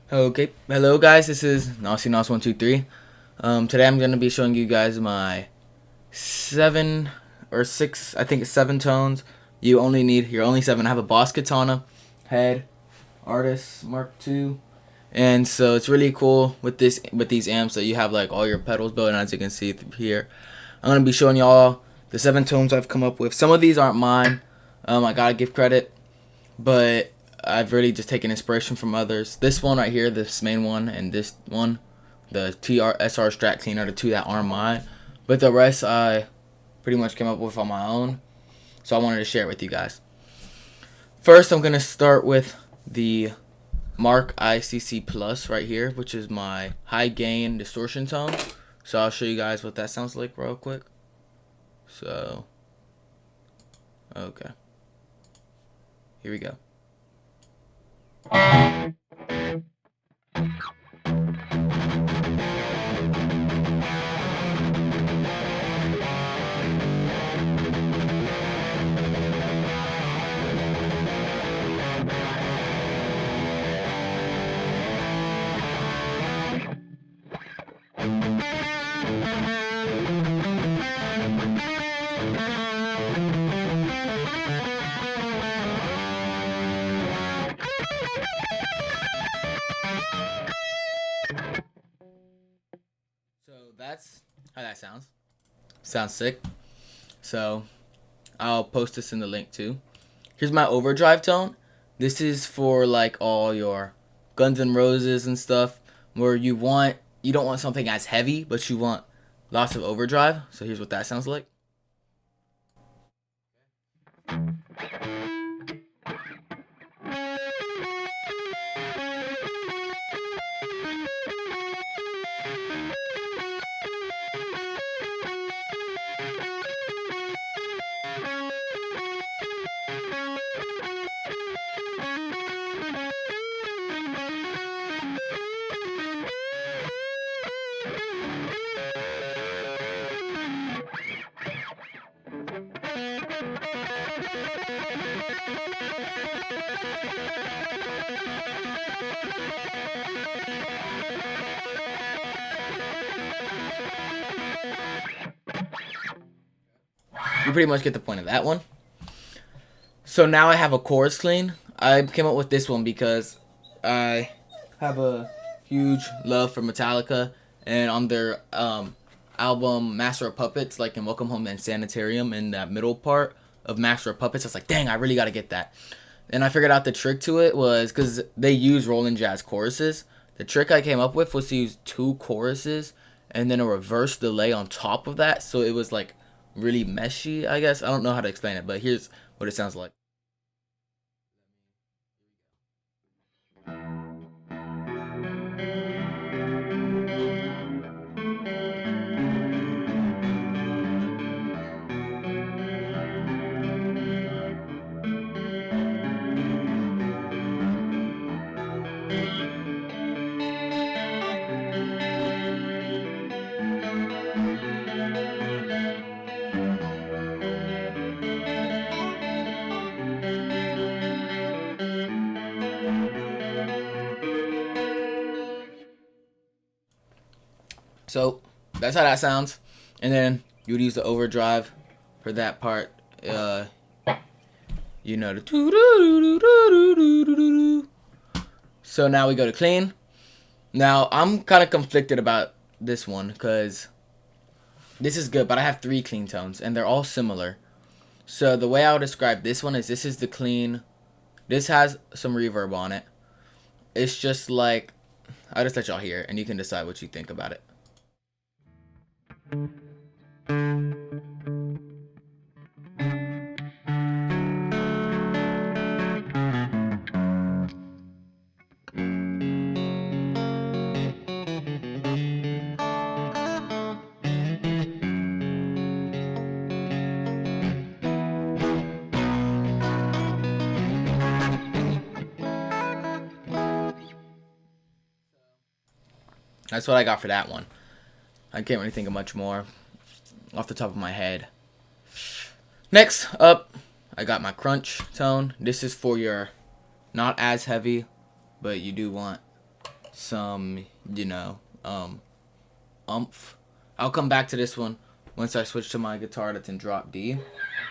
Okay, hello guys, this is nasir.garcia.official. Today I'm going to be showing you guys my 7 or 6, I think it's 7 tones. You're only 7. I have a Boss Katana, head, artist, Mark II. And so it's really cool with these amps that you have like all your pedals built in, as you can see through here. I'm going to be showing y'all the 7 tones I've come up with. Some of these aren't mine. I gotta give credit, but I've really just taken inspiration from others. This one right here, this main one, and this one, the SR Strat Clean, are the two that aren't mine. But the rest I pretty much came up with on my own. So I wanted to share it with you guys. First, I'm going to start with the Mark ICC Plus right here, which is my high gain distortion tone. So I'll show you guys what that sounds like real quick. So, okay. Here we go. So that's how that sounds. Sounds sick. So I'll post this in the link too. Here's my overdrive tone. This is for like all your Guns N' Roses and stuff, where you don't want something as heavy, but you want lots of overdrive. So here's what that sounds like. You pretty much get the point of that one. So now I have a chorus clean. I came up with this one because I have a huge love for Metallica, and on their album Master of Puppets, like in Welcome Home and Sanitarium, in that middle part of Master of Puppets, I was like, dang, I really gotta get that. And I figured out the trick to it was because they use Roland Jazz choruses. The trick I came up with was to use 2 choruses and then a reverse delay on top of that, so it was like really meshy, I guess. I don't know how to explain it, but here's what it sounds like. So that's how that sounds. And then you would use the overdrive for that part. You know the. So now we go to clean. Now I'm kind of conflicted about this one because this is good, but I have 3 clean tones and they're all similar. So the way I would describe this one is this is the clean. This has some reverb on it. It's just like, I'll just let y'all hear it and you can decide what you think about it. That's what I got for that one. I can't really think of much more off the top of my head. Next up, I got my crunch tone. This is for your not as heavy, but you do want some, umph. I'll come back to this one once I switch to my guitar that's in drop D.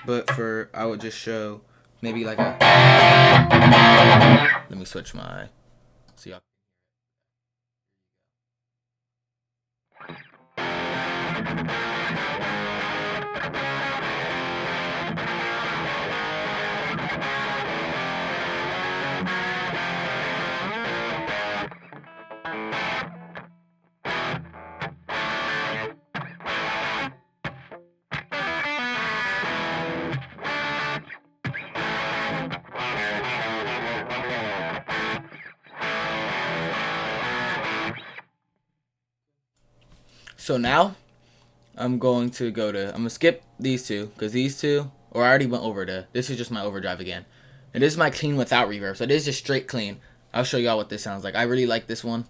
But I would just show maybe like a. Let me switch my. See y'all. So now I'm going to I'm gonna skip these two because these two, or I already went over this is just my overdrive again. And this is my clean without reverb. So this is just straight clean. I'll show y'all what this sounds like. I really like this one.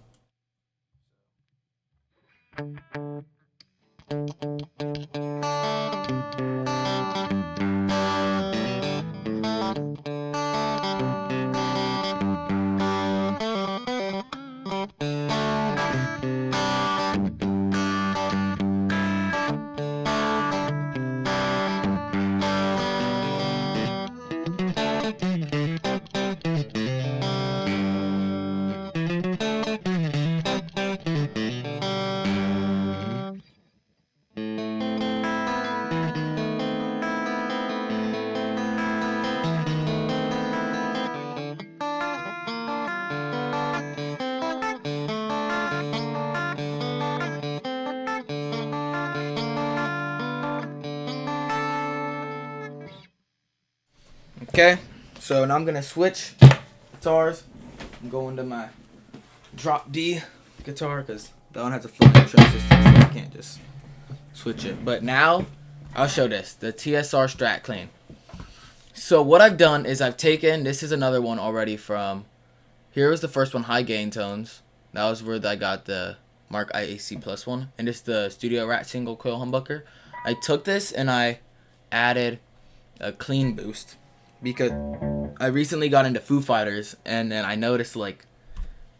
Okay, so now I'm gonna switch guitars. I'm going to my drop D guitar because that one has a full intro system, so I can't just switch it. But now I'll show the TSR Strat clean. So what I've done is I've taken, this is another one already from, here was the first one, high gain tones. That was where I got the Mark IAC Plus one, and it's the Studio Rat single coil humbucker. I took this and I added a clean boost because I recently got into Foo Fighters, and then I noticed, like,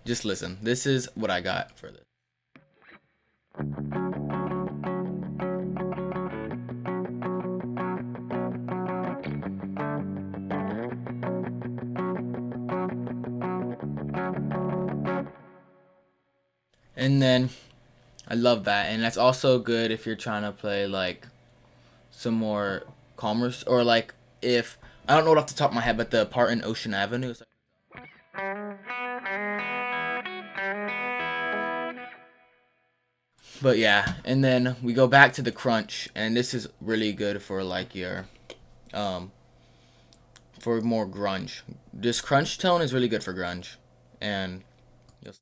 just listen. This is what I got for this. And then I love that, and that's also good if you're trying to play like some more calmer, or like if I don't know it off the top of my head, but the part in Ocean Avenue is like. But yeah, and then we go back to the crunch, and this is really good for like your for more grunge. This crunch tone is really good for grunge, and you'll.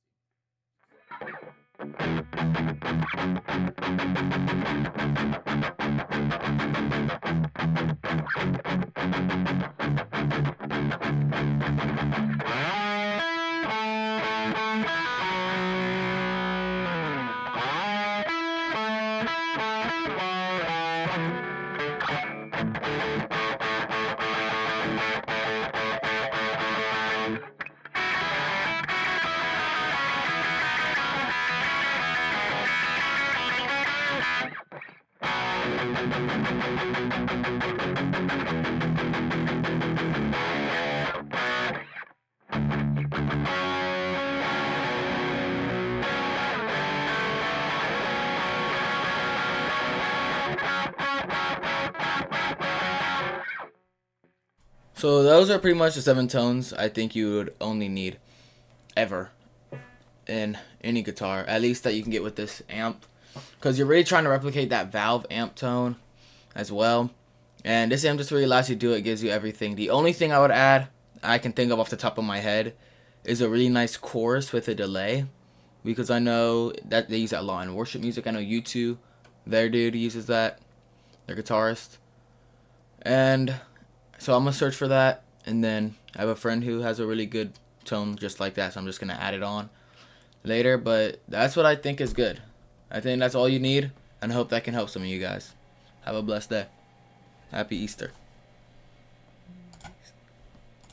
So those are pretty much the 7 tones I think you would only need ever in any guitar, at least that you can get with this amp, because you're really trying to replicate that valve amp tone as well. And this amp just really allows you to do it. It gives you everything. The only thing I would add, I can think of off the top of my head, is a really nice chorus with a delay, because I know that they use that a lot in worship music. I know U2, their dude uses that, their guitarist. And so I'm going to search for that, and then I have a friend who has a really good tone just like that, so I'm just going to add it on later. But that's what I think is good. I think that's all you need, and I hope that can help some of you guys. Have a blessed day. Happy Easter.